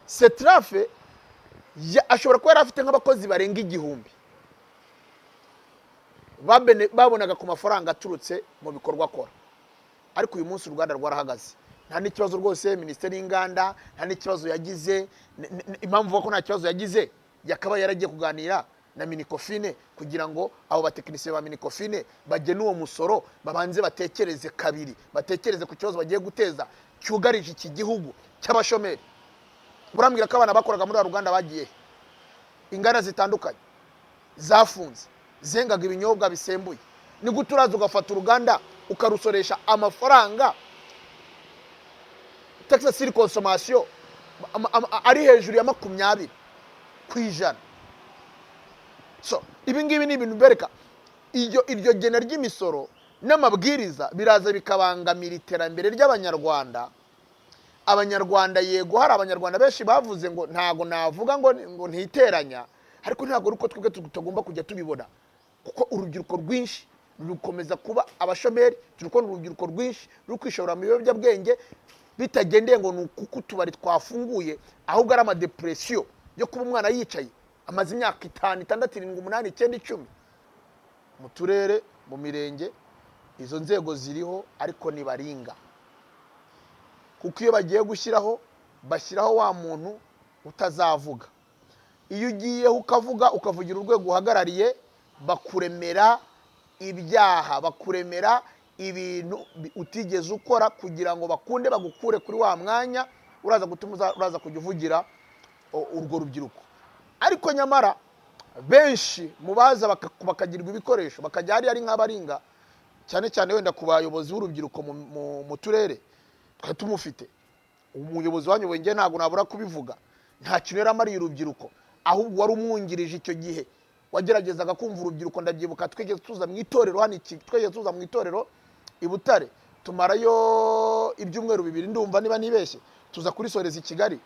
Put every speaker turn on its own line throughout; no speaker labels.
Setrafe ashobora kuba yari afite nk'abakozi barenga igihumbi babonaga ku mafaranga aturutse mu bikorwa akora, ariko uyu munsi uruganda rwarahagaze. Nta n'ikibazo rwose minisiteri y'inganda, nta n'ikibazo yagize. Impamvu uvuga ko nta kibazo yagize, yakaba yaragiye kuganira na Minicofine kugira ngo abo batekinisiye ba Minicofine bagene uwo musoro, babanze batekereze kabiri, batekereze ku kibazo bagiye guteza cyugarije iki gihugu cy'abashomeri. Burambwira ko abana bakoraga muri ruganda bagiye, inganda zitandukanye zafunze, zengaga ibinyobwa bisembuye. Ni gute uraza ugafata uruganda ukarusoresha amafaranga taxe sur consommation ari hejuru ya 20%. So ibi ngibi ni ibintu bereka iryo gena ry'imisoro n'amabwiriza biraza bikabangamira iterambere ry'abanyarwanda. Abanyarwanda yego, hari abanyarwanda benshi bavuze ngo ntago navuga ngo ntiteranya, ariko ntago ruko twebwe tugomba kujya tubibona, kuko urubyiruko rwinshi rukomeza kuba abashomeri. Turukona urubyiruko rwinshi rukwishora mu biyobyabwenge bitagendeye ngo nuko tubari twafunguye, ahubwo ari amadepression yo kuba umwana yicaye amaze imyaka 5, 6, 7, 8, 9, 10 mu turere, mu mirenge. Izo nzego ziriho ariko nibaringa, kuko iyo bagiye gushyiraho bashyiraho wa muntu utazavuga. Iyo ugiye ukavuga ukavugira urwego uhagarariye, bakuremera ibyaha, bakuremera ibintu utigeze ukora kugira ngo bakunde bagukure kuri wa mwanya uraza gutuma uraza kujya uvugira urwo rubyiruko. Ariko nyamara benshi mubaza bakagirwa ibikoresho bakajya ari nk'abaringa, cyane cyane wenda ku bayobozi b'urubyiruko mu turere twa tumufite. Umuyobozi wanyu wenge ntago nabura kubivuga, nta kintu yaramariye urubyiruko, ahubwo wari umwungirije icyo gihe wageragezaga kumva urubyiruko. Ndabyibuka twegeze tuza mu itorero hano, twegeze tuza mu itorero i Butare, tumarayo ibyumweru 2 ndumva niba nibeshye, tuza kuri soreza i Kigali.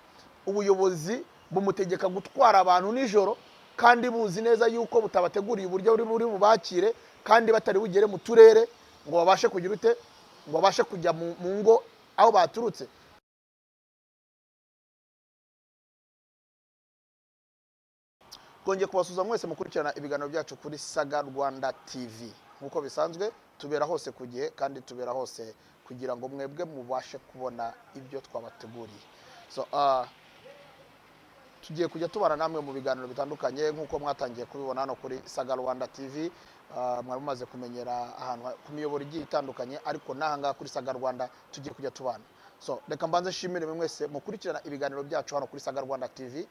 Ubuyobozi bumutegeka gutwara abantu nijoro, kandi buzi neza yuko butabateguriye uburyo buri bubakire, kandi batari bugere mu turere ngo babashe kugira ute, ngo babashe kujya mu ngo aho baturutse. Kongeye kubasuza mwese mukurikirana ibiganiro byacu kuri Saga Rwanda TV. Nkuko bisanzwe tubera hose ku gihe, kandi tubera hose kugira ngo mwebwe mubashe kubona ibyo twabateguriye. So tugiye kujya tubana namwe mu biganiro bitandukanye nkuko mwatangiye kubibona hano kuri Saga Rwanda TV. Mwari mumaze kumenyera ahantu ku miyoboro igiye itandukanye, ariko nahanga kuri Saga Rwanda tugiye kujya tubana. So reka mbanze nshimire mwese mukurikirana ibiganiro byacu hano kuri Saga Rwanda TV.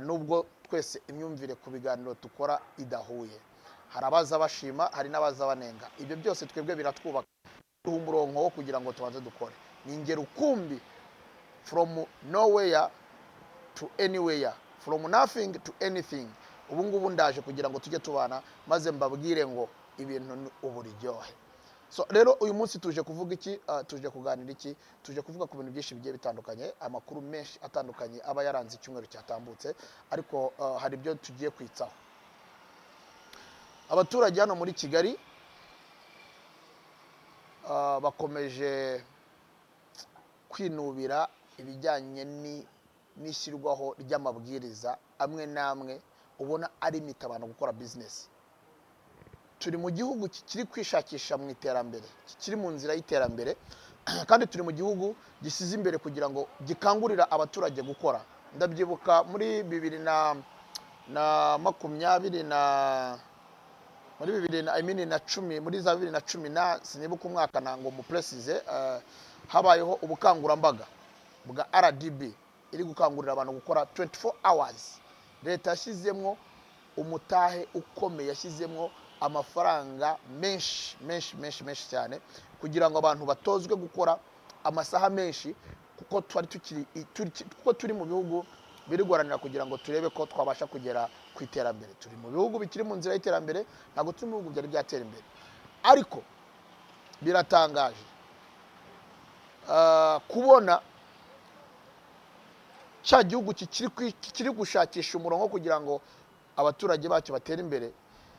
Nubwo twese imyumvire ku biganiro tukora idahuye, hari abaza bashima, hari n'abaza banenga. Ibyo byose twebwe biratwubaka, duha umurongo wo kugira ngo tubanze dukore. Ni ingero kumbi, from nowhere to anywhere, from nothing to anything. Ubu ngubu ndaje kugira ngo tujye tubana, maze mbabwire ngo ibintu ni uburyohe. So rero uyu munsi tuje kuvuga iki, tuje kuganira iki? Tuje kuvuga ku bintu byinshi bigiye bitandukanye, amakuru menshi atandukanye aba yaranze icyumweru cyatambutse, ariko hari ibyo tugiye kwitsaho. Abaturage hano muri Kigali bakomeje kwinubira ibijyanye n'ishyirwaho ry'amabwiriza amwe namwe ubona ari mitabano gukora business. Turi mu gihugu kiri kwishakisha mu iterambere, kiri mu nzira y'iterambere, kandi turi mu gihugu gisize imbere kugira ngo gikangurira abaturage gukora. Ndabyibuka muri 2020 muri za 2010 sinibuka umwaka ngo mu precise, habayeho ubukangurambaga bwa RDB iri gukangurira abantu gukora 24 hours. Leta yashyizemo umutahe ukomeye, yashyizemo amafaranga menshi cyane kugira ngo abantu batozwe gukora amasaha menshi, kuko turi mu bihugu birigwaranira kugira ngo turebe ko twabasha kugera ku iterambere. Turi mu bihugu bikiri mu nzira y'iterambere, ntabwo turi mu bihugu byari byatera imbere. Ariko biratangaje kubona cya gihugu kiri gushakisha umurongo kugira ngo abaturage bacyo batere imbere,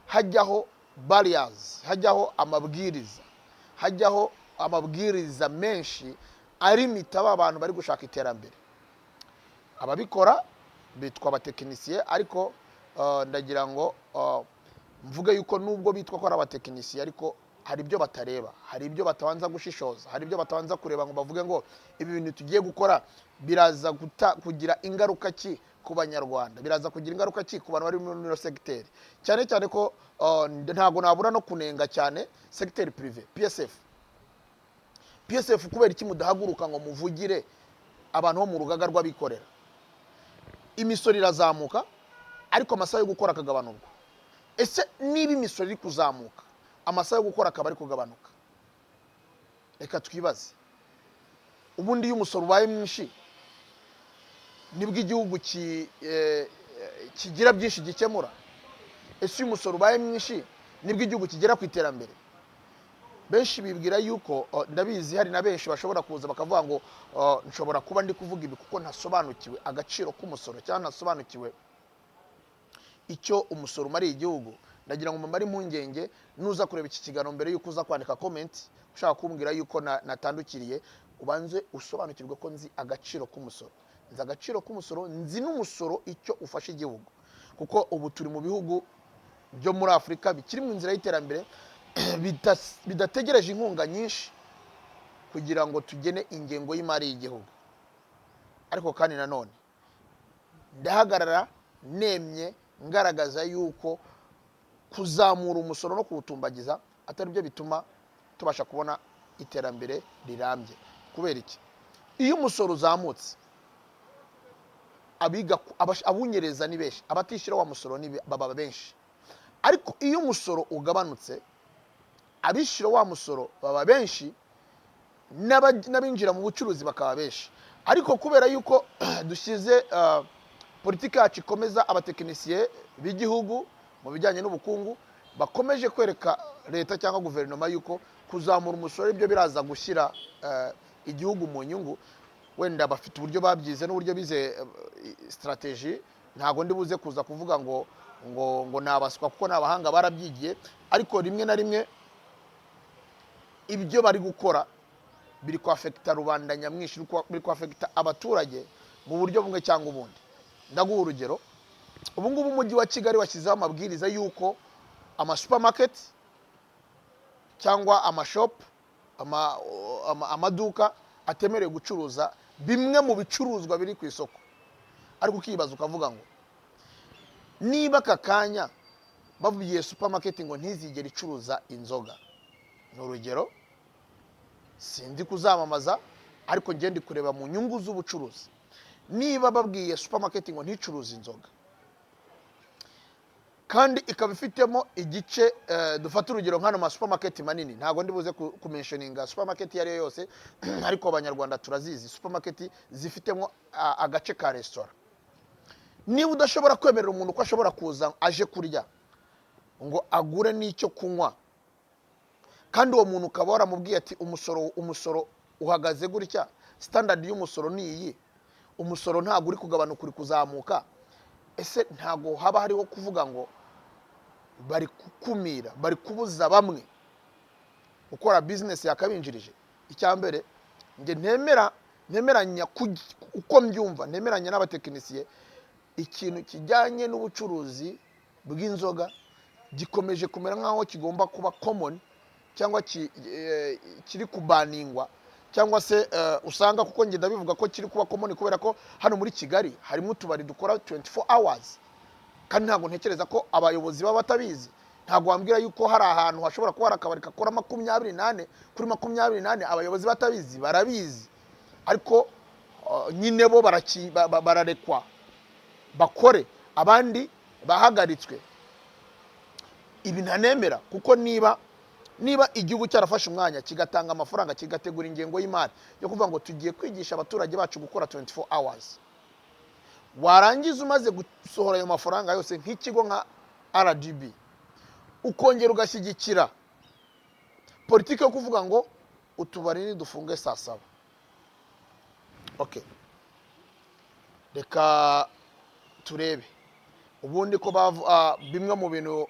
hajyaho barriers, hajyaho amabwiriza menshi arimita abantu bari gushaka iterambere. ababikora bitwa abatekinisiye, ariko ndagira ngo mvuge yuko nubwo bitwa ko ari abatekinisiye, ariko hari ibyo batareba, hari ibyo batabanza gushishoza, hari ibyo batabanza kureba ngo bavuge ngo ibi bintu tugiye gukora biraza kugira ingaruka ki ku banyarwanda, biraza kugira ingaruka ki ku bantu bari muri segiteri, cyane cyane ko ntabwo nabura no kunenga cyane segiteri prive, PSF kubera iki mudahaguruka ngo muvugire abantu bo mu rugaga rw'abikorera? Imisoro irazamuka ariko amasaha yo gukora akagabanurwa. Ese niba imisoro iri kuzamuka amasaha yo gukora akaba ari kugabanuka, reka twibaze, ubundi iyo umusoro ubaye mwinshi nibwo igihugu kigira byinshi gikemura? Ese iyo umusoro ubaye mwinshi nibwo igihugu kigera ku iterambere? Benshi bibwira yuko, ndabizi hari na benshi bashobora kuza bakavuga ngo nshobora kuba ndi kuvuga ibi kuko ntasobanukiwe agaciro k'umusoro cyangwa ntasobanukiwe icyo umusoro umariye igihugu. Ndagira ngo mumare impungenge nuza kureba iki kiganiro mbere yuko uza kwandika comment ushaka kumbwira yuko natandukiriye, ubanze usobanukirwe ko nzi agaciro k'umusoro, nzi agaciro k'umusoro, nzi n'umusoro icyo ufasha igihugu, kuko ubu turi mu bihugu byo muri Afurika bikiri mu nzira y'iterambere bidategereje inkunga nyinshi kugira ngo tugene ingengo y'imari y'igihugu. Ariko kandi nanone ndahagarara nemye ngaragaza yuko kuzamura umusoro no kuwutumbagiza atari byo bituma tubasha kubona iterambere rirambye. Kubera iki? Iyo umusoro uzamutse abunyereza ni benshi, abatishyura wa musoro ni baba benshi, ariko iyo umusoro ugabanutse abishyura wa musoro baba benshi, n'abinjira mu bucuruzi bakaba benshi. Ariko kubera yuko dushyize politiki yacu ikomeza abatekinisiye b'igihugu mu bijyanye n'ubukungu bakomeje kwereka leta cyangwa guverinoma yuko kuzamura umusoro ibyo biraza gushyira igihugu mu nyungu, wenda bafite uburyo babyize n'uburyo bize strategy, ntago ndi buze kuza kuvuga ngo nabaswa kuko n'abahanga barabyigiye, ariko rimwe na rimwe ibyo bari gukora biri kwafekita rubanda nyamwinshi, biri kwafekita abaturage mu buryo bumwe cyangwa ubundi. Ndaguha urugero, ubu ngubu umujyi wa Kigali washyizeho amabwiriza yuko amasupermarket cyangwa amashop, amaduka atemerewe gucuruza bimwe mu bicuruzwa biri ku isoko. Ariko ukibaza ukavuga ngo niba aka kanya bavugiye supermarket ngo ntizigere icuruza inzoga, ni urugero, sindi kuzamamaza ariko ngende kureba mu nyungu z'ubucuruzi, niba babwiye supermarket ngo nticuruze inzoga kandi ikaba ifitemo igice, dufata urugero nk'ano ma supermarket manini, ntago ndi buze kumentioninga supermarket yari yose ariko abanyarwanda turazizi supermarket zifitemo agace ka restaurant. Niba udashobora kwemerera umuntu ko ashobora kuza aje kurya ngo agure n'icyo kunywa, kandi uwo muntu ukaba waramubwiye ati umusoro uhagaze gutya, standard y'umusoro ni iyi, umusoro ntago uri kugabanuka uri kuzamuka, ese ntago haba hariho kuvuga ngo bari kukumira, bari kubuza bamwe gukora business yakabinjirije? Icyambere nge ntemeranya uko mbyumva, ntemeranya n'abatekinisiye, ikintu kijyanye n'ubucuruzi bw'inzoga gikomeje kumera nkaho kigomba kuba common cyangwa kiri kubaningwa, cyangwa se usanga, kuko nge ndabivuga ko kiri kuba common kubera ko hano muri Kigali harimo utubari dukora 24 hours, kandi ntabwo ntekereza ko abayobozi baba batabizi. Ntabwo wambwira yuko hari ahantu hashobora kuba akabari kakora 28 kuri 28 abayobozi batabizi, barabizi, ariko nyine bo bararekwa bakore, abandi bahagaritswe. Ibi ntanemera, kuko niba igihugu cyarafashe umwanya kigatanga amafaranga kigategura ingengo y'imari yo kuvuga ngo tugiye kwigisha abaturage bacu gukora 24 hours, warangiza umaze gusohora ayo mafaranga yose nk'ikigo nka RGB ukongera ugashyigikira politiki yo kuvuga ngo utubari nidufunge saa 7, okay, reka turebe ubundi ko bimwe mu bintu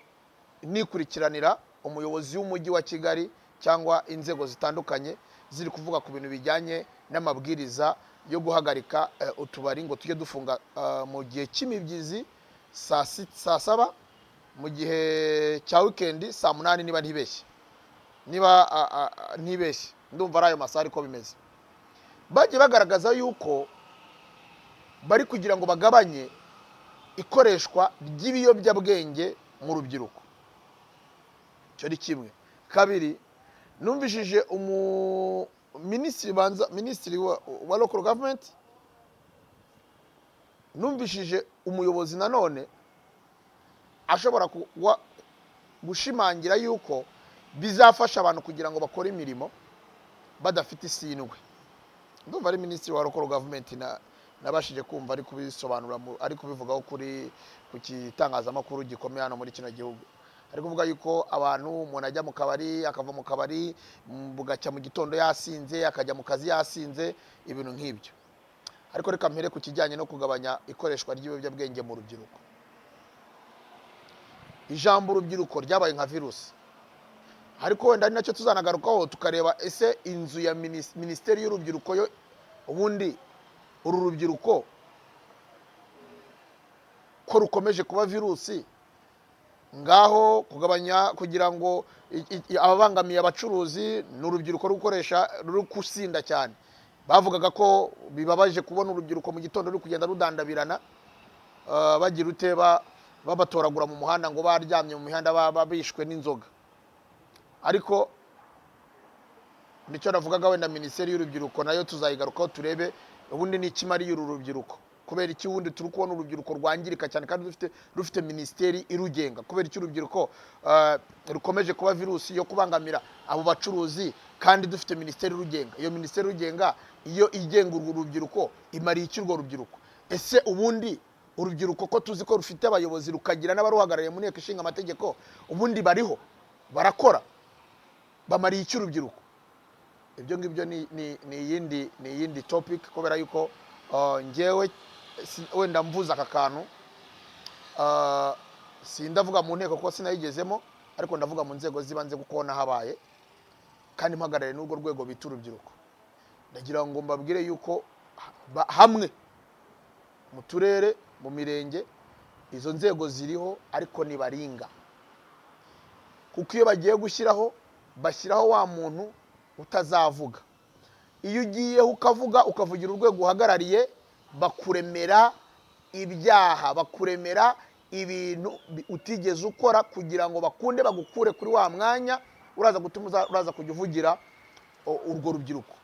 nikurikiranira umuyobozi w'umujyi wa Kigali cyangwa inzego zitandukanye ziri kuvuga ku bintu bijyanye n'amabwiriza yo guhagarika utubari ngo tujye dufunga mu gihe cy'imibyizi saa 7, mu gihe cya weekend saa 8 niba ntibeshye, ndumva ari ayo masaha ariko bimeze. Bagiye bagaragaza yuko bari kugira ngo bagabanye ikoreshwa ry'ibiyobyabwenge mu rubyiruko. Cyo ari kimwe. Kabiri, numvishije minisitiri wa local government, numvishije umuyobozi nanone ashobora gushimangira yuko bizafasha abantu kugira ngo bakore imirimo badafite isindwe. Ndumva ari minisitiri wa local government nabashije kumva ari kubisobanura, ari kubivugaho ku kitangazamakuru gikomeye hano muri kino gihugu. Ari kuvuga yuko abantu umuntu ajya mu kabari, akava mu kabari bugacya mu gitondo yasinze, akajya mu kazi yasinze, ibintu nk'ibyo. Ariko reka mpere ku kijyanye no kugabanya ikoreshwa ry'ibiyobyabwenge mu rubyiruko. Ijambo urubyiruko ryabaye nka virusi, ariko wenda ari nacyo tuzanagarukaho tukareba ese inzu ya minisiteri y'urubyiruko yo ubundi uru rubyiruko ko rukomeje kuba virusi, ngaho kugabanya kugira ngo ababangamiye abacuruzi n'urubyiruko ruri kusinda cyane. Bavugaga ko bibabaje kubona urubyiruko mu gitondo ruri kugenda rudandabirana, bagira uteba babatoragura mu muhanda ngo baryamye mu mihanda babishwe n'inzoga. Ariko nicyo navugaga wenda minisiteri y'urubyiruko nayo tuzayigarukaho turebe ubundi ni ikimariye uru rubyiruko, kubera iki wundi turi kubona urubyiruko rwangirika cyane kandi rufite minisiteri irugenga. Kubera iki urubyiruko rukomeje kuba virusi yo kubangamira abo bacuruzi kandi dufite minisiteri irugenga. Iyo minisiteri irugenga iyo igenga urwo rubyiruko imariye iki urwo rubyiruko? Ese ubundi urubyiruko ko tuzi ko rufite abayobozi rukagira n'abaruhagarariye mu nteko ishinga amategeko, ubundi bariho barakora, bamariye iki urubyiruko? Ibyo ngibyo ni iyindi topic, kubera yuko ngewe wenda mvuza aka kantu sindavuga mu nteko kuko sinayigezemo, ariko ndavuga mu nzego zibanze kuko nahabaye kandi mpagarare n'urwo rwego bita urubyiruko. Ndagira ngo mbabwire yuko hamwe mu turere, mu mirenge, izo nzego ziriho ariko nibaringa, kuko iyo bagiye bashyiraho wa muntu utazavuga. Iyo ugiye ukavugira urwego uhagarariye, bakuremera ibyaha, bakuremera ibintu utigeze ukora kugira ngo bakunde bagukure kuri wa mwanya uraza kujya uvugira urwo rubyiruko.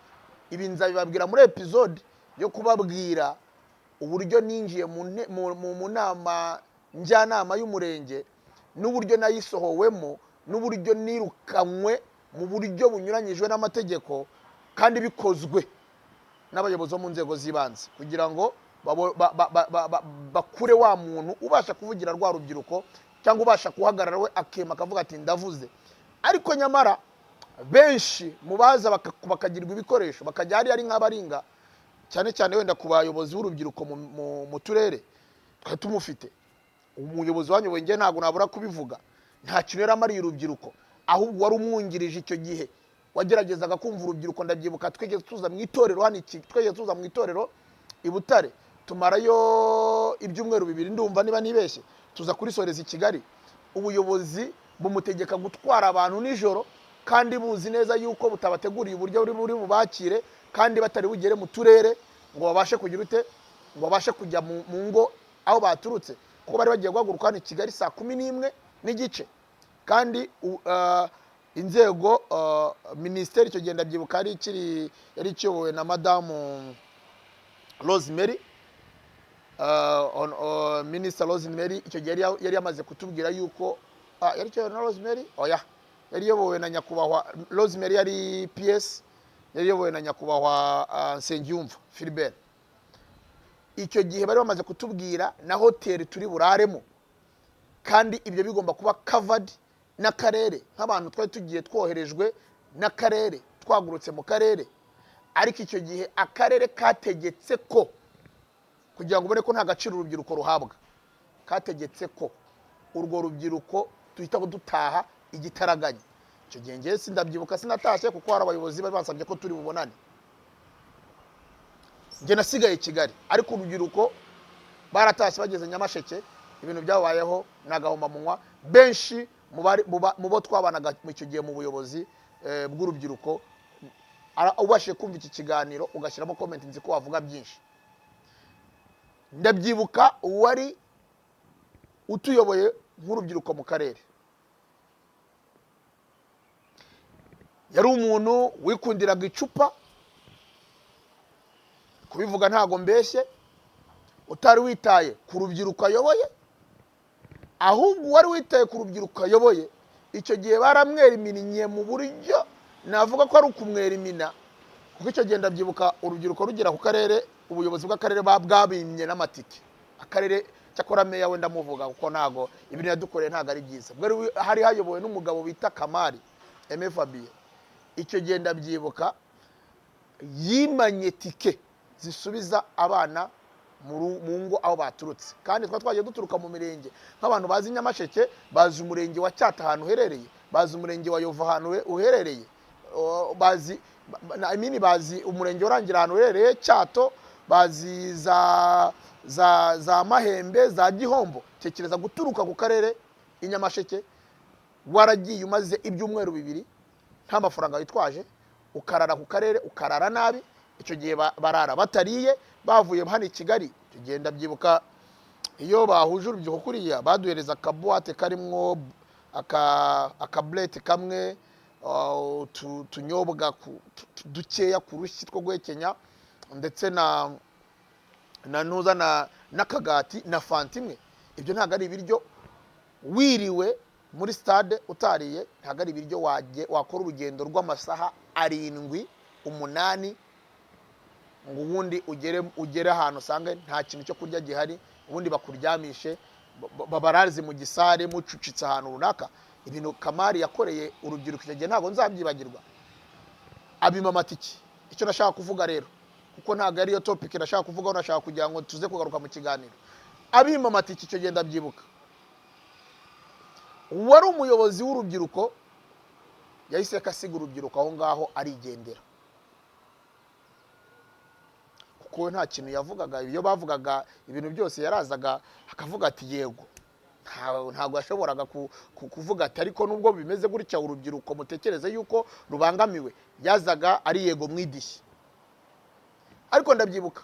Ibi nzabibabwira muri episode yo kubabwira uburyo ninjiye mu nama njyanama y'umurenge, n'uburyo nayisohowemo, n'uburyo nirukanywe mu buryo bunyuranyijwe n'amategeko kandi bikozwe n'abayobozi bo mu nzego z'ibanze, kugira ngo bakure wa muntu ubasha kuvugira rwa rubyiruko cyangwa ubasha guhagarara we akema akavuga ati ndavuze. Ariko nyamara benshi mu baza bakagirwa ibikoresho bakajya ari nk'abaringa, cyane cyane wenda ku bayobozi b'urubyiruko mu turere twari tumufite. Umuyobozi wanyu wenge ntabwo nabura kubivuga, nta kintu yari amariye urubyiruko, ahubwo wari umwungirije icyo gihe wageragezaga kumva urubyiruko. Ndabyibuka twegeze tuza mu itorero hano, twegeze tuza mu itorero i Butare, tumarayo ibyumweru 2 ndumva niba nibeshye, tuza kuri Soreza i Kigali. Ubuyobozi bumutegeka gutwara abantu nijoro kandi buzi neza yuko butabateguriye uburyo buri bubakire kandi batari bugere mu turere ngo babashe kugira ngo babashe kujya mu ngo aho baturutse, kuko bari bagiye guhaguruka hano i Kigali saa 11:15. Kandi inzego minisiteri icyo genda byibuka yari ikiyobowe na madamu Rosemary, Minister Rosemary. Icyo gihe yari yamaze kutubwira yuko yari ikiyobowe na Rosemary, yari iyobowe na nyakubahwa Rosemary, yari PS, yari iyobowe na nyakubahwa Nsengiyumva Philbert. Icyo gihe bari bamaze kutubwira na hoteli turi buraremo, kandi ibyo bigomba kuba covered n'akarere, nk'abantu twari tugiye twoherejwe n'akarere, twagurutse mu karere. Ariko icyo gihe akarere kategetse ko kugira ngo ubone ko nta gaciro urubyiruko ruhabwa, kategetse ko urwo rubyiruko tuhita dutaha igitaraganya. Icyo gihe ngiye sindabyibuka, sinatashye kuko hari abayobozi bari bansabye ko turi bubonane. njye nasigaye Kigali, ariko urubyiruko baratashye bageze Nyamasheke, ibintu byabayeho n'agahomamunwa. Benshi mu bo twabanaga mu icyo gihe mu buyobozi bw'urubyiruko, ubashije kumva iki kiganiro ugashyiramo comment, nzi ko wavuga byinshi. Ndabyibuka uwari utuyoboye nk'urubyiruko mu karere, yari umuntu wikundiraga icupa, kubivuga ntago mbeshye, utari witaye ku rubyiruko ayoboye, ahubwo wari witaye ku rubyiruko ayoboye. Icyo gihe baramwera imininye mu buryo navuga ko ari ukumwera imina, kuko icyo gihe ndabyibuka urubyiruko rugera ku karere, ubuyobozi bw'akarere bwabimye n'amatike. Akarere cyakora meya we ndamuvuga kuko ntago ibintu yadukoreye ntago ari byiza. Hari hayobowe n'umugabo bita Kamari Fabien. Icyo gihe ndabyibuka yimanye tike zisubiza abana mu ngo aho baturutse, kandi twagiye duturuka mu mirenge nk'abantu bazi Nyamasheke, bazi umurenge wa Cyata ahantu uherereye, bazi umurenge wa Yovu ahantu uherereye, bazi umurenge urangira ahantu uherereye Cyato, bazi za Mahembe, za Gihombo. Tekereza guturuka ku karere i Nyamasheke, waragiye umaze ibyumweru 2 nta mafaranga witwaje, ukarara ku karere, ukarara nabi. Icyo gihe barara batariye, bavuye hano i Kigali. Tugenda byibuka iyo bahuje urubyiruko kuriya, baduhereza akabuwate karimwo akablete kamwe, tunyobwa dukeya ku rushyi two guhekenya, ndetse na ntuza n'akagati na fanta imwe. Ibyo ntabwo ari ibiryo wiriwe muri stade utariye, ntabwo ari ibiryo wakora urugendo rw'amasaha 7 8 ngo ubundi ugere ahantu usange nta kintu cyo kurya gihari, ubundi bakuryamishe babarazi mu gisare mucucitse ahantu runaka. Ibintu Kamari yakoreye urubyiruko icyo gihe ntabwo nzabyibagirwa. Abima amatiki. Icyo nashaka kuvuga rero, kuko ntabwo ariyo topic nashaka kuvuga, nashaka kugira ngo tuze kugaruka mu kiganiro. Abima amatiki icyo gihe ndabyibuka, wari umuyobozi w'urubyiruko yahise akasiga urubyiruko aho ngaho arigendera, kuko nta kintu yavugaga. Iyo bavugaga ibintu byose yarazaga akavuga ati yego. Ntabwo yashoboraga kuvuga ati ariko nubwo bimeze gutya urubyiruko mutekereze yuko rubangamiwe, yazaga ari yego mwidishyi. Ariko ndabyibuka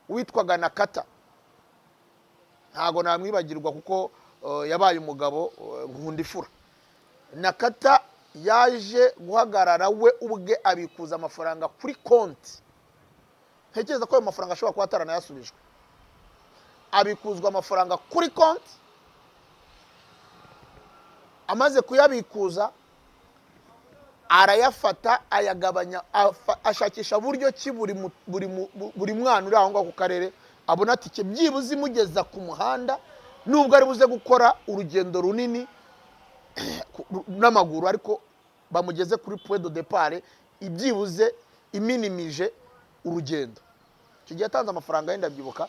witwaga Nakata, ntago namwibagirwa kuko yabaye umugabo nkundifura. Nakata yaje guhagarara we ubwe abikuza amafaranga kuri konti. Ntekereza ko ayo mafaranga ashobora kuba ataranayasubijwe. Abikuzwa amafaranga kuri konti, amaze kuyabikuza arayafata ayagabanya, ashakisha buryo ki buri mwana uri aho ngaho ku karere abona tike byibuze imugeza ku muhanda, nubwo ari buze gukora urugendo runini n'amaguru, ariko bamugeze kuri point de départ ibyibuze iminimije urugendo. Icyo gihe atanze amafaranga yenda byibuka,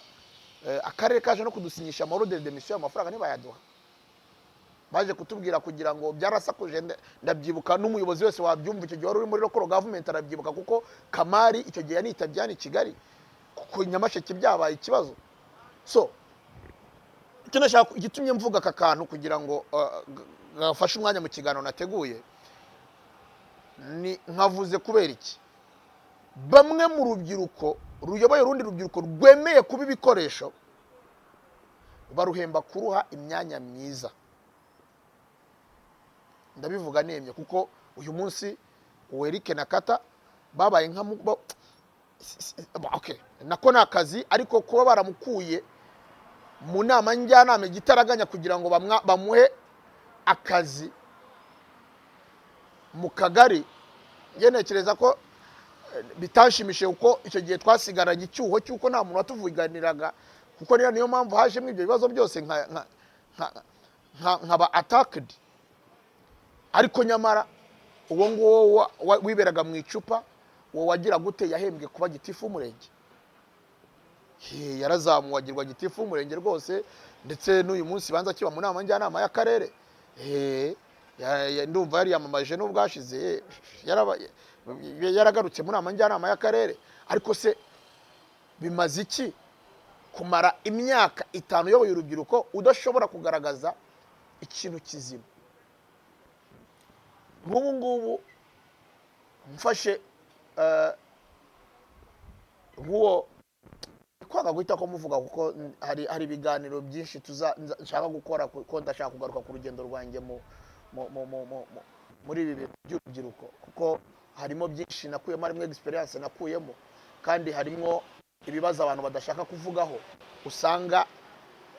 akarere kaje no kudusinyisha amorode de mission, amafaranga ntibayaduha. Baje kutubwira kugira ngo byarasakuje, ndabyibuka n'umuyobozi wese wabyumva icyo gihe wari uri muri local government arabyibuka, kuko Kamari icyo gihe yanitabye hano i Kigali, kuko Nyamasheke byabaye ikibazo. So icyo nashaka igitumye mvuga aka kantu kugira ngo gafashe umwanya mu kiganiro nateguye, ni nkavuze kubera iki bamwe mu rubyiruko ruyoboye urundi rubyiruko rwemeye kuba ibikoresho, baruhemba kuruha imyanya myiza. Ndabivuga nemye kuko uyu munsi Eric Nakata babaye nka okay, nako nakazi, ariko kuba baramukuye mu nama njyanama gitaraganya kugira ngo bamuhe akazi mu kagari, ngenekereza ko bitashimishije kuko icyo gihe twasigaranye icyuho cyuko nta muntu watuvuganiraga, kuko niyo mpamvu hajemo ibyo bibazo byose nkaba attacked. Ariko nyamara uwo nguwo wiberaga mu icupa, uwo wagira gute yahembwe kuba gitifu umurenge. Yarazamuwe agirwa gitifu umurenge rwose, ndetse n'uyu munsi banza kiba mu nama njyanama y'akarere. Ndumva yari yamamaje n'ubwashize yaragarutse mu nama njyanama y'akarere. Ariko se bimaze iki kumara imyaka 5 yoboye urubyiruko udashobora kugaragaza ikintu kizima? Nk'ubu ngubu mfashe nguwo kwanga guhita ko muvuga kuko hari ibiganiro byinshi nshaka gukora ko ndashaka kugaruka ku rugendo rwanjye muri ibi bintu by'urubyiruko, kuko harimo byinshi nakuyemo, harimo experience nakuyemo, kandi harimo ibibazo abantu badashaka kuvugaho, usanga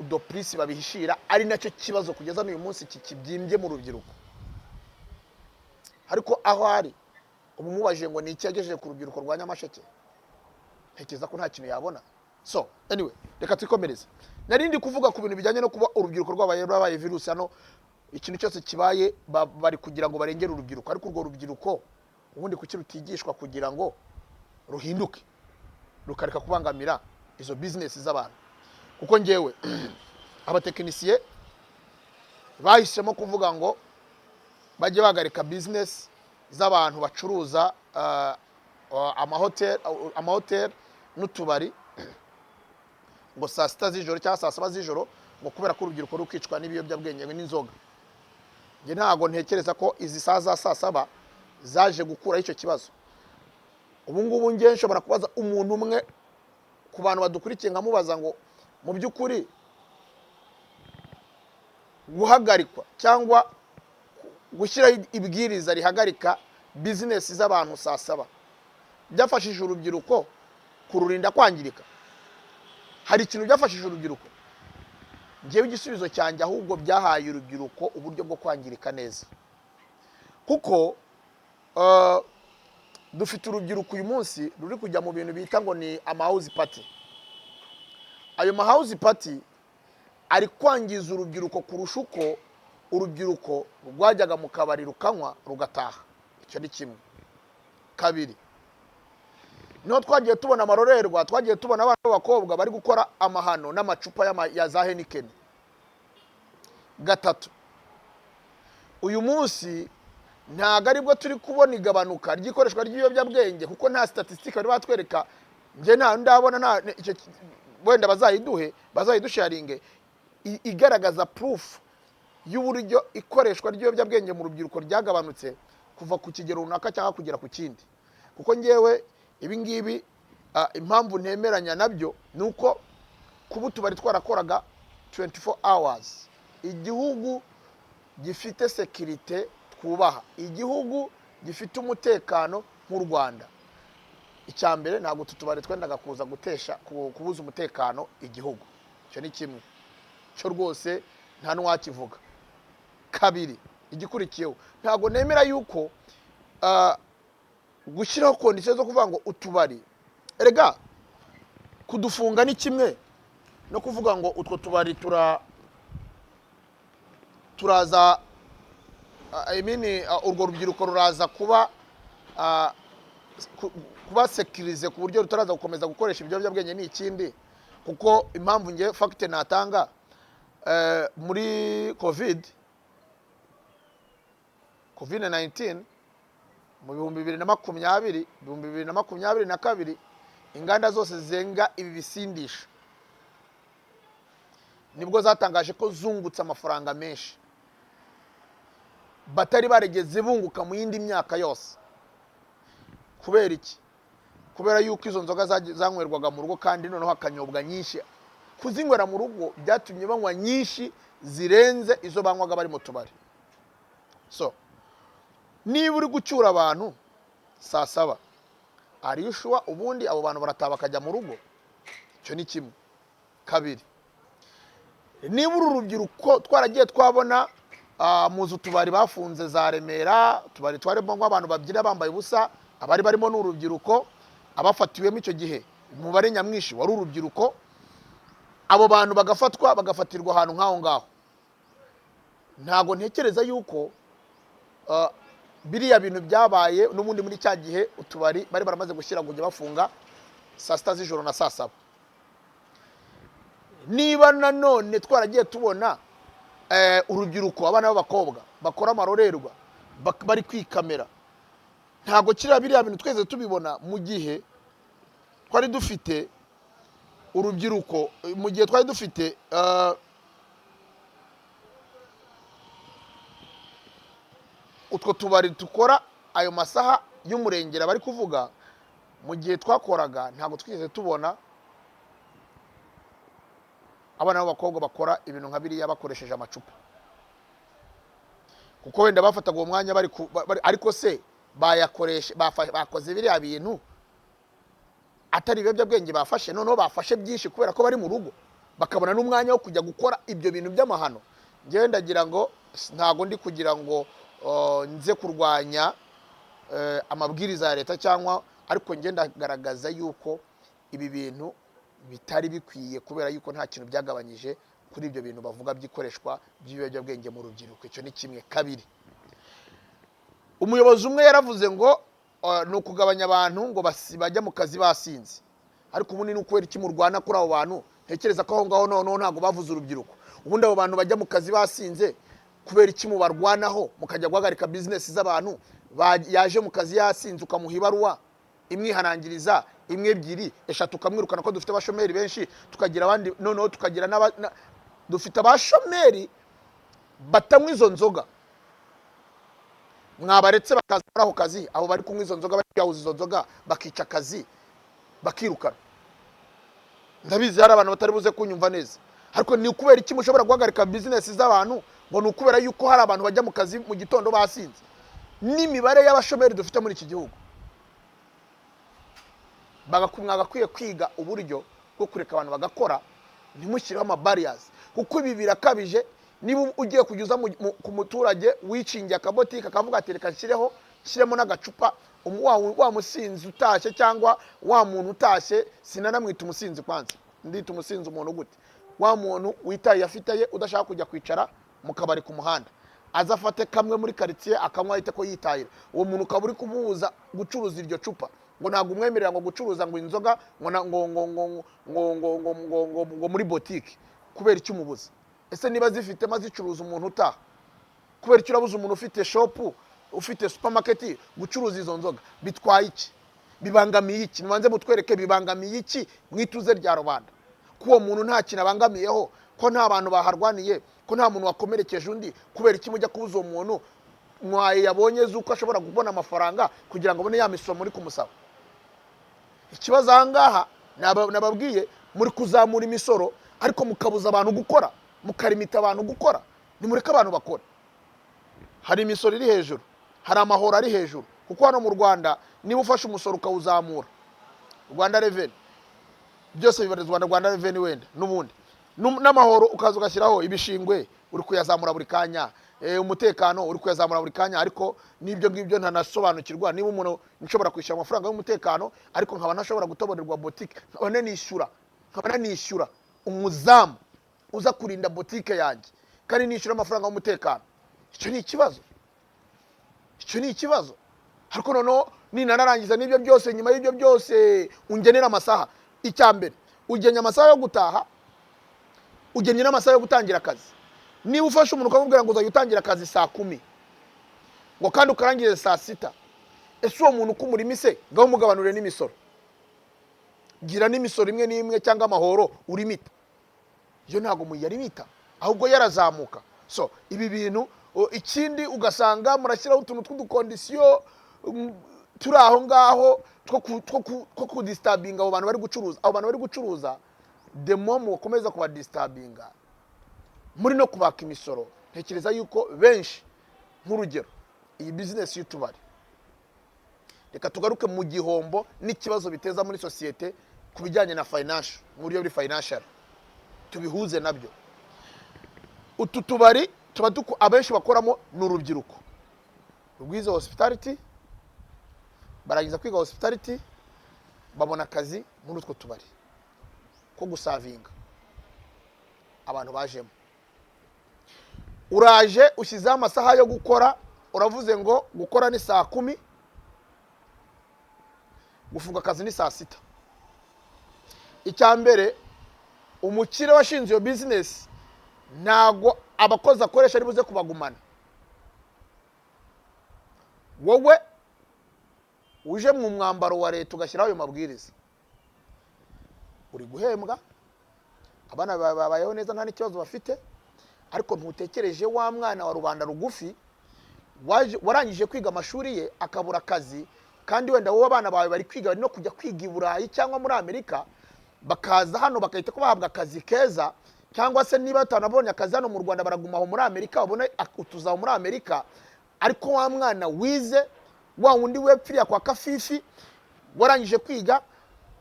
udoprisi babihishira, ari nacyo kibazo kugeza n'uyu munsi kibyimbye mu rubyiruko. Ariko aho ari umumubajije ngo ni iki yagejeje ku rubyiruko rwa Nyamasheke, ntekereza ko nta kintu yabona. So anyway, reka twikomereze. Narindi kuvuga ku bintu bijyanye no kuba urubyiruko rwabaye virusi hano, ikintu cyose kibaye bari kugira ngo barengere urubyiruko, ariko urwo rubyiruko ubundi kuki rutigishwa kugira ngo ruhinduke, rukareka kubangamira izo business z'abantu. Kuko ngewe abatekinisiye bahisemo kuvuga ngo bajye bagarika business z'abantu bacuruza amahotel n'utubari ngo saa 6 z'ijoro cyangwa saa 7 z'ijoro, ngo kubera ko urubyiruko rukicwa n'ibiyobyabwenge n'inzoga. Nge ntago ntekereza ko izi saa za saa 7 zaje gukura icyo kibazo. Ubu ngubu nge nshobora kubaza umuntu umwe ku bantu badukurikiye nkamubaza ngo mu by'ukuri guhagarikwa cyangwa gushyira ibwiriza rihagarika business z'abantu saa 7 byafashije urubyiruko kururinda kwangirika? Hari ikintu byafashije urubyiruko? Ngewe igisubizo cyanjye ahubwo byahaye urubyiruko uburyo bwo kwangirika neza. Kuko dufite urubyiruko uyu munsi ruri kujya mu bintu bita ngo ni house party. Ayo house party ari kwangiza urubyiruko kurusha uko urubyiruko rwajyaga mu kabari rukanywa rugataha. Icyo ni kimwe. Kabiri, no twagiye tubona amarorerwa, twagiye tubona abana b'abakobwa bari gukora amahano n'amacupa ya za Heineken. Gatatu, uyu munsi ntago aribwo turi kubona igabanuka ry'ikoreshwa ry'ibiyobyabwenge, kuko nta statistique bari batwereka. Nge ndabona wenda bazayidusharinge igaragaza proof y'uburyo ikoreshwa ry'ibiyobyabwenge mu rubyiruko ryagabanutse kuva ku kigero runaka cyangwa kugera ku kindi. Kuko ngewe ibi ngibi impamvu ntemeranya nabyo nuko kuba tubari twarakoraga 24 hours, igihugu gifite security twubaha, igihugu gifite umutekano nk'u Rwanda, icyambere ntabwo tutubari twendaga kuza kubuza umutekano igihugu. Cyo ni kimwe cyo rwose nta n'uwakivuga. Kabiri, igikurikiyeho, ntabwo nemera yuko gushyiraho conditions zo kuvuga ngo utubari, erega kudufunga ni kimwe no kuvuga ngo utwo tubari turaza urwo rubyiruko ruraza kuba sekirize ku buryo rutaraza gukomeza gukoresha ibiyobyabwenge ni ikindi. Kuko impamvu nge fact natanga muri COVID-19 mu 2022 inganda zose zenga ibi bisindisha nibwo zatangaje ko zungutse amafaranga menshi batari baregeze bunguka mu yindi myaka yose. Kubera iki? Kubera yuko izo nzoga zanywerwaga mu rugo, kandi noneho hakanyobwa nyinshi. Kuzinywera mu rugo byatumye banywa nyinshi zirenze izo banywaga bari mu tubari. So niba uri gucyura abantu saa 7, ari ushwa ubundi abo bantu barataha bakajya mu rugo? Icyo ni kimwe. Kabiri, niba uru rubyiruko twaragiye twabona muzu tubari bafunze za Remera, tubari twarimo nk'abantu babyina bambaye ubusa, abari barimo n'urubyiruko, abafatiwemo icyo gihe umubare nyamwinshi wari urubyiruko. Abo bantu bagafatwa bagafatirwa ahantu nk'aho ngaho. Ntago ntekereza yuko biriya bintu byabaye n'ubundi muri cya gihe utubari bari baramaze gushyira ngo bafunga saa 6 z'ijoro na saa 7. Niba nanone twaragiye tubona urubyiruko, abana b'abakobwa bakora amarorerwa bari kwikamera, ntago kiriya biriya bintu tweze tubibona mu gihe twari dufite urubyiruko mu gihe twari dufite utwo tubari dukora ayo masaha y'umurengera bari kuvuga, mu gihe twakoraga ntabwo twigeze tubona abana b'abakobwa bakora ibintu nka biriya bakoresheje amacupa, kuko wenda bafataga uwo mwanya ariko se bakoze biriya bintu atari ibiyobyabwenge bafashe, noneho bafashe byinshi kubera ko bari mu rugo bakabona n'umwanya wo kujya gukora ibyo bintu by'amahano. Ngewe ndagira ngo ntago ndi kugira ngo nze kurwanya amabwiriza ya leta cyangwa, ariko nge ndagaragaza yuko ibi bintu bitari bikwiye, kubera yuko nta kintu byagabanyije kuri ibyo bintu bavuga by'ikoreshwa by'ibiyobyabwenge mu rubyiruko. Icyo ni kimwe. Kabiri, umuyobozi umwe yaravuze ngo ni ukugabanya abantu ngo bajya mu kazi basinze, ariko ubundi ni ukubera iki murwana kuri abo bantu? Ntekereza ko aho ngaho noneho ntabwo bavuze urubyiruko. Ubundi abo bantu bajya mu kazi basinze kubera iki mubarwanaho mukajya guhagarika bizinesi z'abantu? Yaje mu kazi yasinze ukamuha ibaruwa imwihanangiriza imwe ebyiri eshatu ukamwirukana, ko dufite abashomeri benshi, tukagira abandi noneho tukagira dufite abashomeri batanywa izo nzoga. Mwabaretse bakaza muri ako kazi, abo bari kunywa izo nzoga, bari kwiyahuza izo nzoga, bakica akazi, bakirukana. Ndabizi hari abantu batari buze kunyumva neza, ariko ni ukubera iki mushobora guhagarika bizinesi z'abantu? Ngo ni ukubera yuko hari abantu bajya mu kazi mu gitondo basinze. N'imibare y'abashomeri dufite muri iki gihugu, mwagakwiye kwiga uburyo bwo kureka abantu bagakora, ntimushyireho amabariyazi, kuko ibi birakabije. Niba ugiye kujya ku muturage wicingiye akabotike akavuga ati reka nshyiremo n'agacupa, wa musinzi utashye cyangwa wa muntu utashye, sinanamwita umusinzi kwanza, ndita umusinzi umuntu gute? Wa muntu witaye afite ye udashaka kujya kwicara mu kabari ku muhanda, azafate kamwe muri quartier akanywa ahite ko yitahira. Uwo muntu ukaba uri kumubuza gucuruza iryo cupa, ngo ntabwo umwemerera ngo gucuruza ngo inzoga ngo muri botike. Kubera icyo umubuza? Ese niba zifite mazicuruza umuntu utaha, kubera icyo urabuza umuntu ufite shopu, ufite supermarket gucuruza izo nzoga? Bitwaye iki? Bibangamiye iki? Nibanze mutwereke bibangamiye iki mwituze rya rubanda, ko uwo muntu nta kintu abangamiyeho, ko nta bantu baharwaniye, ko nta muntu wakomerekeje undi. Kubera iki mujya kubuza uwo muntu mwaye yabonye zuko ashobora kubona amafaranga kugira ngo abone ya misoro muri kumusaba? Ikibazo aha ngaha nababwiye, muri kuzamura imisoro ariko mukabuza abantu gukora, mukarimita abantu gukora. Nimureke abantu bakora. Hari imisoro iri hejuru, hari amahoro ari hejuru, kuko hano mu Rwanda niba ufashe umusoro ukawuzamura, Rwanda Revenue byose bibarizwa na Rwanda Revenue wenda n'ubundi, n'amahoro ukaza ugashyiraho ibishingwe, uri kuyazamura buri kanya, umutekano uri kuyazamura buri kanya. Ariko n'ibyo ngibyo ntanasobanukirwa, niba umuntu nshobora kwishyura amafaranga y'umutekano ariko nkaba ntashobora gutobonerwa botike, nkaba nishyura umuzamu uza kurinda botike yanjye kandi nishyura amafaranga y'umutekano. Icyo ni ikibazo, icyo ni ikibazo. Ariko noneho ninanarangiza n'ibyo byose, nyuma y'ibyo byose ungenera amasaha. Icya mbere ugenya amasaha yo gutaha, ugenya n'amasaha yo gutangira akazi. Niba ufashe umuntu ukamubwira ngo uzajya utangira akazi saa 10 ngo kandi ukarangize saa 6, ese uwo muntu kumurimo ise ngaho mugabanure n'imisoro, gira n'imisoro imwe n'imwe cyangwa amahoro urimita. Iyo ntago muyarimita, ahubwo yarazamuka. So ibi bintu ikindi ugasanga murashyiraho utuntu tw'udukondisiyo turi aho ngaho two kudisturbinga abo bantu bari gucuruza. Abo bantu bari gucuruza, the more mukomeza kubadisturbinga muri no kubaka imisoro, ntekereza yuko benshi, nk'urugero iyi business y'utubari, reka tugaruke mu gihombo n'ikibazo biteza muri societe ku bijyanye na financial, mu buryo buri financial tubihuze nabyo. Utu tubari tuba abenshi bakoramo n'urubyiruko rwize hospitality, barangiza kwiga hospitality, babona akazi muri utwo tubari ko gusavinga abantu bajemo. Uraje ushyizeho amasaha yo gukora, uravuze ngo gukora ni saa 10, gufunga akazi ni saa 6. Icya mbere, umukire washinze iyo business ntago abakozi akoresha ari buze kubagumana. Wowe uje mu mwambaro wa leta ugashyiraho ayo mabwiriza, uri guhembwa, abana babayeho neza nta n'ikibazo bafite, ariko ntutekereje wa mwana wa rubanda rugufi warangije kwiga amashuri ye akabura akazi, kandi wenda wowe abana bawe bari kwiga, bari no kujya kwiga i Burayi cyangwa muri Amerika, bakaza hano bakahita ko bahabwa akazi keza, cyangwa se niba batanabonye akazi hano mu Rwanda baragumaho muri Amerika, babone utuzaho muri Amerika. Ariko wa mwana wize, wa wundi wepfiriya kwa kafifi, warangije kwiga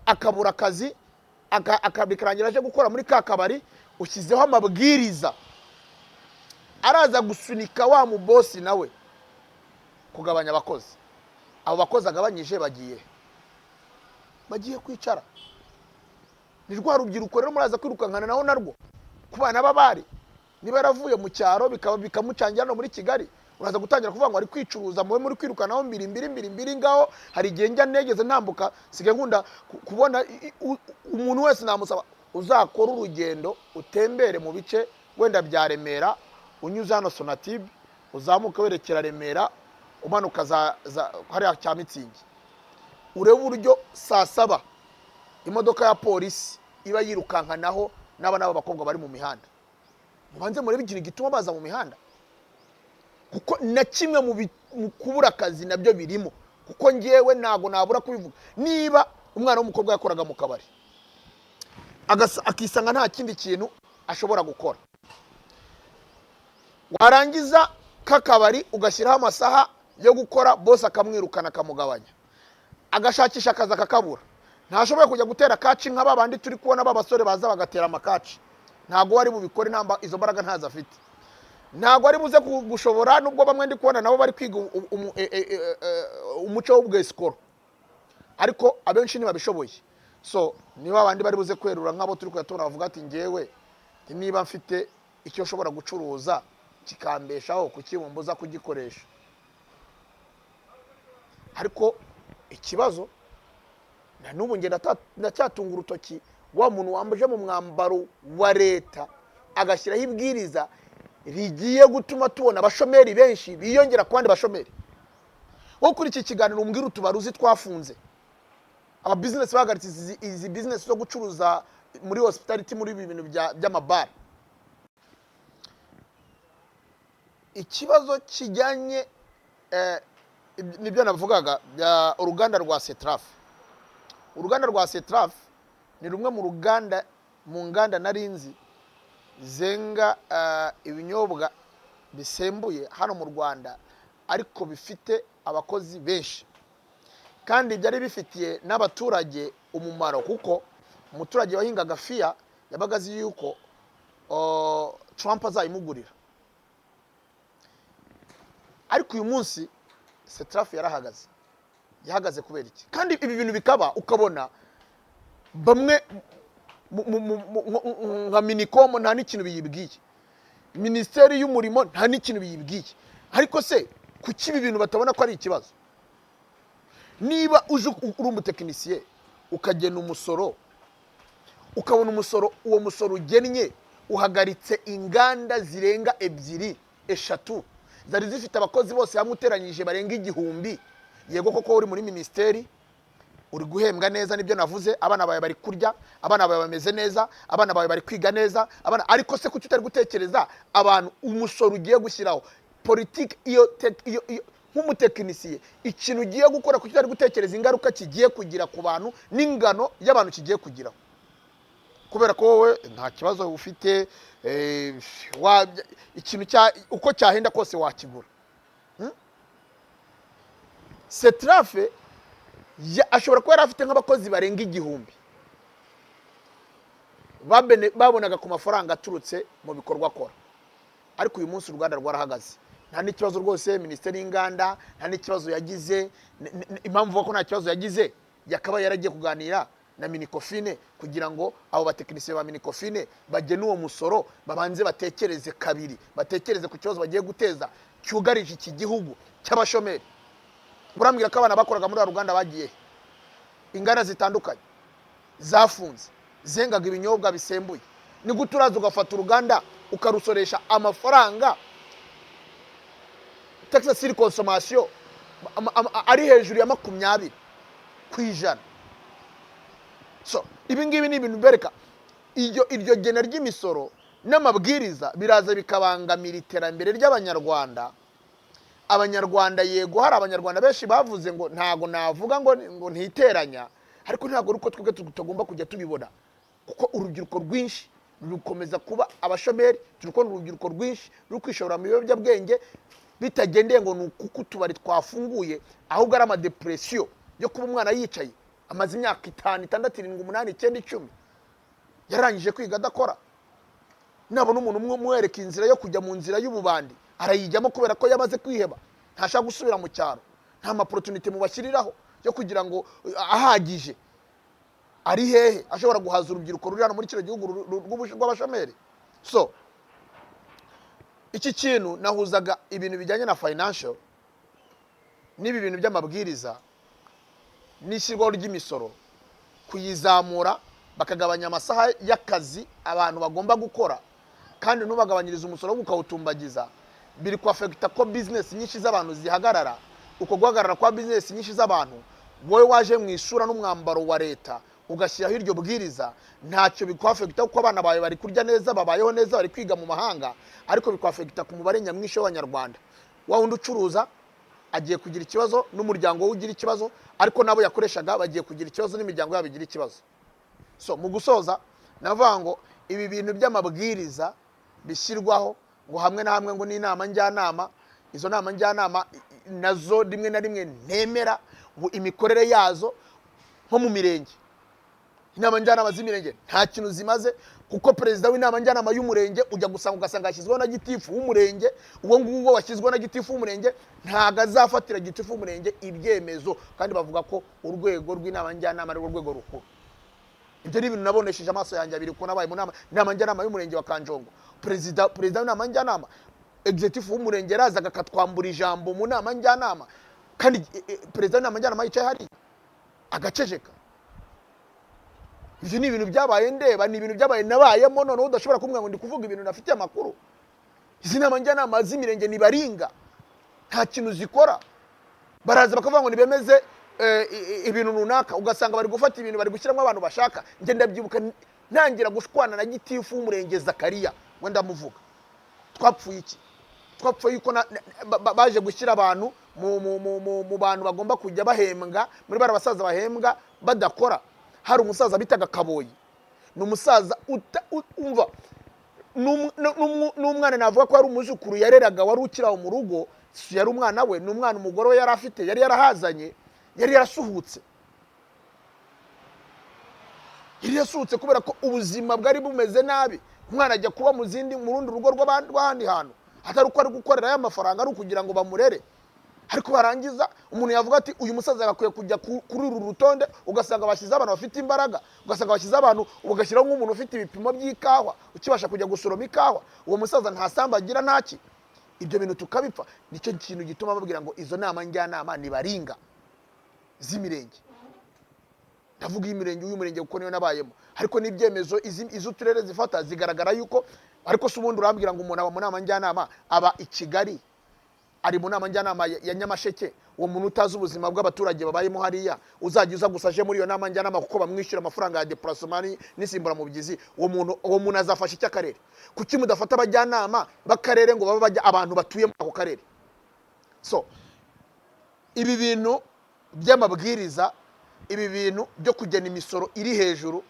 akabura akazi, akabikarangira aje gukora muri ka kabari, ushyizeho amabwiriza araza gusunika wa mu boss nawe kugabanya abakozi. Abo bakozi agabanyije bagiye kwicara. Ni rwa rubyiruko rero muraza kwirukankana naho narwo ku bana b'abari, niba yaravuye mu cyaro bikamucangira no muri Kigali, uraza gutangira kuvuga ngo ari kwicuruza, muwe muri kwirukanaho mbiri ngaho. Hari igihe njya negeze ntambuka, sige nkunda kubona umuntu wese namusaba uzakora urugendo utembere mu bice wenda bya Remera, unyuze hano Sonatube, uzamuka werekera Remera, umanuka hariya cya Mitsingi, urebe uburyo saa 7 imodoka ya polisi iba yirukankanaho n'abana b'abakobwa bari mu mihanda. Mubanze murebe ikintu gituma baza mu mihanda, kuko na kimwe mu kubura akazi nabyo birimo, kuko ngewe ntago nabura kubivuga. Niba umwana w'umukobwa yakoraga mu kabari akisanga nta kindi kintu ashobora gukora, warangiza kakabari ugashyiraho amasaha yo gukora, boss akamwirukana akamugabanya, agashakisha akazi akakabura, ntashoboye kujya gutera kaci nk'ababandi turi kubona b'abasore baza bagatera amakaci. Ntago wari bubikore, namba izo mbaraga ntaza afite, ntago ari buze gushobora. Nubwo bamwe ndi kubona nabo bari kwiga umuco w'ubwesikoro, ariko abenshi ntibabishoboye. So niba abandi bari buze kwerura nk'abo turi kuyatora bavuga ati ngewe niba mfite icyo nshobora gucuruza kikambeshaho, kukibumbuza kugikoresha. Ariko ikibazo na n'ubu ngenda ndacyatunga urutoki wa muntu wambuje mu mwambaro wa leta agashyiraho ibwiriza rigiye gutuma tubona abashomeri benshi biyongera ku bandi bashomeri. Wo kuri iki kiganiro umbwira utubaruzi twafunze, aba business bahagaritse izi business zo gucuruza muri hospitality, muri ibi bintu by'amabara. Ikibazo kijyanye nibyo navugaga bya uruganda rwa Cetraf. Uruganda rwa Cetraf ni rumwe mu nganda narinzi zenga ibinyobwa bisembuye hano mu Rwanda, ariko bifite abakozi benshi, kandi byari bifitiye n'abaturage umumaro, kuko umuturage wahingaga fiya yabaga azi yuko Trump azayimugurira. Ariko uyu munsi Cetraf yahagaze kubera iki? Kandi ibi bintu bikaba ukabona bamwe nka Minicom nta n'ikintu biyibwiye, Minisiteri y'Umurimo nta n'ikintu biyibwiye. Ariko se kuki ibi bintu batabona ko ari ikibazo? Niba uje uri umutekinisiye ukagena umusoro, ukabona umusoro, uwo musoro ugennye uhagaritse inganda zirenga 2-3 zari zifite abakozi bose hamwe uteranyije barenga 1000. Yego koko uri muri ministeri, uri guhembwa neza, nibyo navuze, abana bawe bari kurya, abana bawe bameze neza, abana bawe bari kwiga neza, ariko se kuki utari gutekereza abantu umusoro ugiye gushyiraho politiki iyo nk'umutekinisiye ikintu ugiye gukora, kuki utari gutekereza ingaruka kigiye kugira ku bantu n'ingano y'abantu kigiye kugiraho? Kubera ko wowe nta kibazo ufite, ikintu uko cyahenda kose wakigura. Cetraf ashobora kuba afite nk'abakozi barenga 1000 babonaga ku mafaranga aturutse mu bikorwa akora, ariko uyu munsi uruganda rwarahagaze. Nta n'ikibazo rwose Minisiteri y'Inganda, nta n'ikibazo yagize. Impamvu ko nta kibazo yagize, yakaba yaragiye kuganira na Minicofine kugira ngo abo batekinisiye ba Minicofine bagene uwo musoro, babanze batekereze kabiri, batekereze ku kibazo bagiye guteza cyugarije iki gihugu cy'abashomeri. Burambwira ko abana bakoraga muri Ruganda bagiye ingana zitandukanye zafunze zengaga ibinyobwa bisembuye. Ni guturaza ugafata uruganda ukarusoresha amafaranga taxe sur consommation ari hejuru ya 20%. So ibi ngibi ni ibintu bereka iryo gena ry'imisoro n'amabwiriza biraza bikabangamira iterambere ry'abanyarwanda. Abanyarwanda yego hari abanyarwanda benshi bavuze ngo ntago navuga ngo ntiteranya, ariko ntago ruko twebwe tutagomba kujya tubibona, kuko urubyiruko rwinshi rukomeza kuba abashomeri, turiko urubyiruko rwinshi rukwishora mu biyobyabwenge bitagendeye ngo nukuko tubari twafunguye, ahubwo ari amadepression yo kuba umwana yicaye amaze imyaka 5, 6, 7, 8, 9, 10 yarangije kwiga adakora. Nabona umuntu umwe mwereka inzira yo kujya mu nzira y'ububandi arayijyamo kubera ko yamaze kwiheba, ntashaka gusubira mu cyaro, nta opportunity mubashyiriraho yo kugira ngo ahagije. Ari hehe ashobora guhaza urubyiruko ruri hano muri kino gihugu rw'abashomeri? So iki kintu nahuzaga ibintu bijyanye na financial n'ibi bintu by'amabwiriza n'ishyirwaho ry'imisoro, kuyizamura bakagabanya amasaha y'akazi abantu bagomba gukora, kandi ntubagabanyiriza umusoro wo gukawutumbagiza, biri kwafekita ko business nyinshi z'abantu zihagarara. Uko guhagarara kwa business nyinshi z'abantu, wowe waje mu isura n'umwambaro wa leta ugashyiraho iryo bwiriza, ntacyo bikwafekita kuko abana bawe bari kurya neza, babayeho neza, bari kwiga mu mahanga, ariko bikwafekita ku mubare nyamwinshi w'abanyarwanda. Wa wundi ucuruza agiye kugira ikibazo, n'umuryango we ugira ikibazo, ariko nabo yakoreshaga bagiye kugira ikibazo, n'imiryango yabo igira ikibazo. So mu gusoza navuga ngo ibi bintu by'amabwiriza bishyirwaho ngo hamwe na hamwe ngo n'inama njyanama, izo nama njyanama nazo rimwe na rimwe ntemera imikorere yazo. Nko mu mirenge, inama njyanama z'imirenge nta kintu zimaze, kuko perezida w'inama njyanama y'umurenge ujya ugasanga hashyizweho na gitifu w'umurenge, uwo nguwo washyizweho na gitifu w'umurenge ntago azafatira gitifu w'umurenge ibyemezo, kandi bavuga ko urwego rw'inama njyanama ari urwego rukuru. Ibyo ni ibintu nabonesheje amaso yanjye abiri ko nabaye mu nama njyanama y'umurenge wa Kanjongo. Perezida w'inama njyanama, executive w'umurenge razaga akatwambura ijambo mu nama njyanama, kandi perezida w'inama njyanama yicaye hari agaceceka. Ibyo ni ibintu byabaye ndeba, ni ibintu byabaye nabayemo, none udashobora kumwe ngo ndi kuvuga ibintu nafite amakuru. Izi nama njyanama z'imirenge ni baringa, nta kintu zikora. Baraza bakavuga ngo nibemeze ibintu runaka, ugasanga bari gufata ibintu bari gushyiramo abantu bashaka. Nge ndabyibuka ntangira gushwana na gitifu w'umurenge Zakariya, ngo ndamuvuga. Twapfuye iki? Twapfuye yuko baje gushyira abantu mu bantu bagomba kujya bahembwa, muri bara basaza bahembwa badakora. Hari umusaza bitaga Kaboyi, ni umusaza umva n'umwana navuga ko ari umuzukuru yareraga, wari ukiraho mu rugo, yari umwana we, ni umwana umugore we yari afite, yari yarahazanye, yari yarasuhutse. Yari yasuhutse kubera ko ubuzima bwari bumeze nabi. Umwana ajya kuba mu rundi rugo rw'ahandi hantu, atari uko ari gukorera y'amafaranga, ari ukugira ngo bamurere. Ariko barangiza umuntu yavuga ati uyu musaza yakwiye kujya kuri uru rutonde, ugasanga bashyize abantu bafite imbaraga, ugasanga bashyize abantu ugashyiraho nk'umuntu ufite ibipimo by'ikawa ukibasha kujya gusoroma ikawa, uwo musaza nta samba agira ntaki. Ibyo bintu tukabipfa. Nicyo kintu gituma babwira ngo izo nama njyanama ni baringa z'imirenge. Ndavuga imirenge, uyu murenge kuko niyo nabayemo, ariko n'ibyemezo izo turere zifata zigaragara yuko, ariko se ubundi urambwira ngo umuntu aba mu nama njyanama aba i Kigali, ari mu nama njyanama ya Nyamasheke, uwo muntu utazi ubuzima bw'abaturage babayemo hariya, uzajya uza gusaje muri iyo nama njyanama kuko bamwishyura amafaranga ya déplacement n'isimbura mu byizi, uwo muntu azafasha iki akarere? Kuki mudafata abajyanama b'akarere ngo baba bajya abantu batuye muri ako karere? So ibi bintu by'amabwiriza, ibi bintu byo kugena imisoro iri hejuru,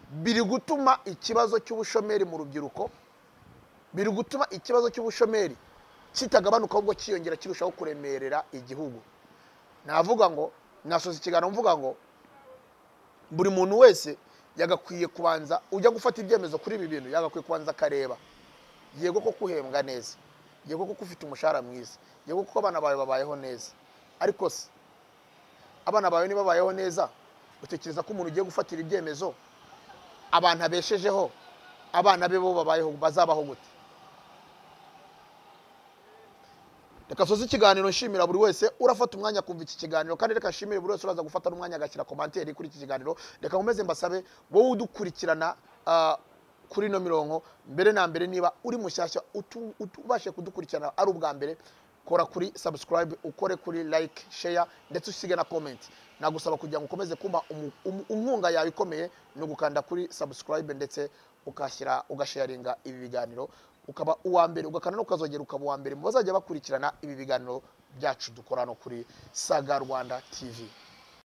biri gutuma ikibazo cy'ubushomeri mu rubyiruko, biri gutuma ikibazo cy'ubushomeri kitagabanuka, ahubwo kiyongera kirushaho kuremerera igihugu. Navuga ngo nasoza ikiganiro mvuga ngo buri muntu wese yagakwiye kubanza, ujya gufata ibyemezo kuri ibi bintu, yagakwiye kubanza akareba, yego ko kuhembwa neza, yego ko ufite umushahara mwiza, yego ko abana bawe babayeho neza, ariko se abana bawe niba babayeho neza, utekereza ko umuntu ugiye gufatira ibyemezo abantu abeshejeho, abana be bo babayeho bazabaho gute? Reka soza ikiganiro nshimira buri wese urafata umwanya kumva iki kiganiro, kandi reka nshimire buri wese uraza gufata n'umwanya agashyira commentaire kuri iki kiganiro. Reka nkomeze mbasabe wowe udukurikirana kuri no mirongo, mbere na mbere niba uri mushyashya utubashe kudukurikirana ari ubwa mbere, kora kuri subscribe, ukore kuri like, share ndetse usige na comment. Nagusaba kugira ngo ukomeze kumpa inkunga yawe ikomeye no gukanda kuri subscribe ndetse ugasharinga ibi biganiro, ukaba uwa mbere, ugakana no ukazogera ukaba uwa mbere mu bazajya bakurikirana ibi biganiro byacu dukora no kuri Saga Rwanda TV.